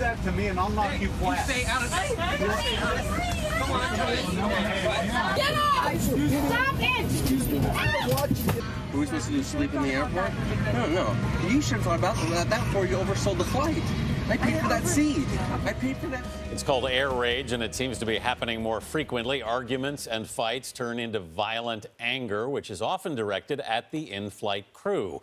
that to me and I'll knock you flat. You stay out of this. Come on. Get off! Stop it! Are we supposed to do sleep in the airport? No. You should have thought about that before you oversold the flight. I paid for that seat. I paid for that. It's called air rage, and it seems to be happening more frequently. Arguments and fights turn into violent anger, which is often directed at the in-flight crew.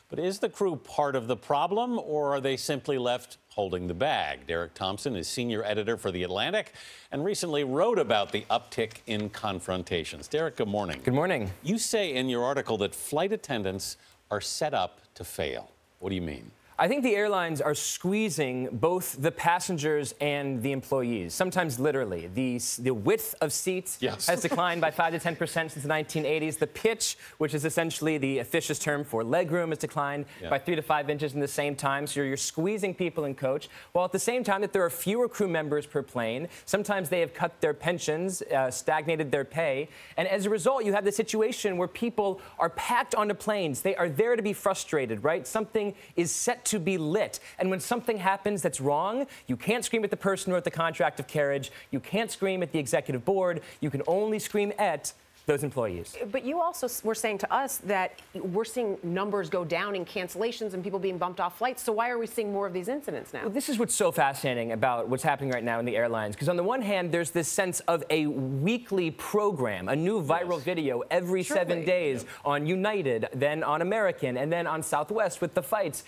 But is the crew part of the problem, or are they simply left holding the bag? Derek Thompson is senior editor for The Atlantic and recently wrote about the uptick in confrontations. Derek, good morning. Good morning. You say in your article that flight attendants are set up to fail. What do you mean? I think the airlines are squeezing both the passengers and the employees, sometimes literally. The width of seats has declined by 5 to 10% since the 1980s. The pitch, which is essentially the officious term for legroom, has declined by 3 to 5 inches in the same time. So you're squeezing people in coach, while at the same time that there are fewer crew members per plane. Sometimes they have cut their pensions, stagnated their pay. And as a result, you have the situation where people are packed onto planes. They are there to be frustrated, right? Something is set to be lit. And when something happens that's wrong, you can't scream at the person who wrote the contract of carriage. You can't scream at the executive board. You can only scream at those employees. But you also were saying to us that we're seeing numbers go down in cancellations and people being bumped off flights. So why are we seeing more of these incidents now? Well, this is what's so fascinating about what's happening right now in the airlines. Because on the one hand, there's this sense of a weekly program, a new viral video every 7 days on United, then on American, and then on Southwest with the fights.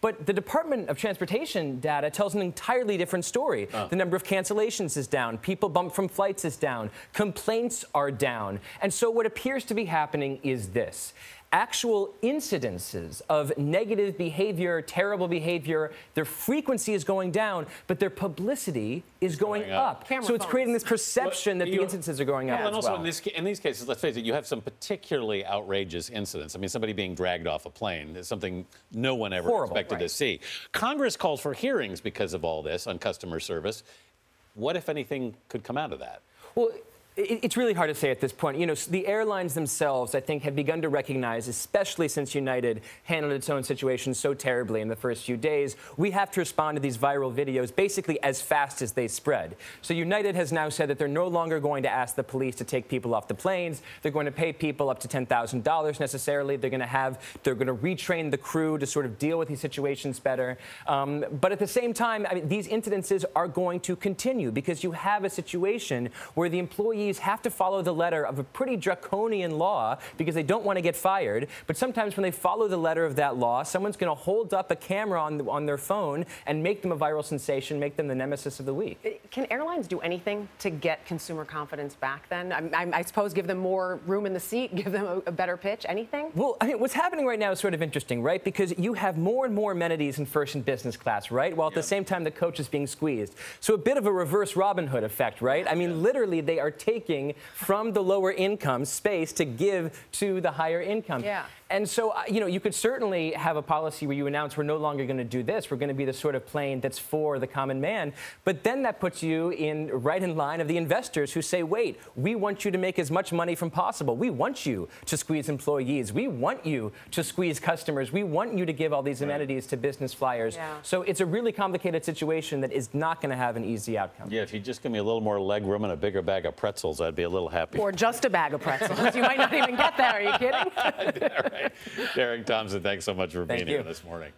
But the Department of Transportation data tells an entirely different story. The number of cancellations is down. People bumped from flights is down. Complaints are down. And so what appears to be happening is this. Actual incidences of negative behavior, terrible behavior, their frequency is going down, but their publicity is going up. So it's creating this perception that the instances are going up as well. And also in these cases, let's face it, you have some particularly outrageous incidents. I mean, somebody being dragged off a plane is something no one ever expected to see. Congress calls for hearings because of all this on customer service. What, if anything, could come out of that? Well, it's really hard to say at this point. You know, the airlines themselves, I think, have begun to recognize, especially since United handled its own situation so terribly in the first few days, we have to respond to these viral videos basically as fast as they spread. So United has now said that they're no longer going to ask the police to take people off the planes. They're going to pay people up to $10,000 necessarily. They're going to retrain the crew to sort of deal with these situations better. But at the same time, I mean, these incidences are going to continue because you have a situation where the employees have to follow the letter of a pretty draconian law because they don't want to get fired. But sometimes when they follow the letter of that law, someone's going to hold up a camera on their phone and make them a viral sensation, make them the nemesis of the week. Can airlines do anything to get consumer confidence back then? I suppose give them more room in the seat, give them a better pitch, anything? Well, I mean, what's happening right now is sort of interesting, right? Because you have more and more amenities in first and business class, right? While at the same time the coach is being squeezed. So a bit of a reverse Robin Hood effect, right? I mean, literally they are taking from the lower income space to give to the higher income. And so, you know, you could certainly have a policy where you announce we're no longer going to do this. We're going to be the sort of plane that's for the common man. But then that puts you right in line of the investors who say, wait, we want you to make as much money from possible. We want you to squeeze employees. We want you to squeeze customers. We want you to give all these amenities to business flyers. So it's a really complicated situation that is not going to have an easy outcome. Yeah, if you just give me a little more leg room and a bigger bag of pretzels, I'd be a little happier. Or just a bag of pretzels. You might not even get that. Are you kidding? Derek Thompson, thanks so much for being here this morning.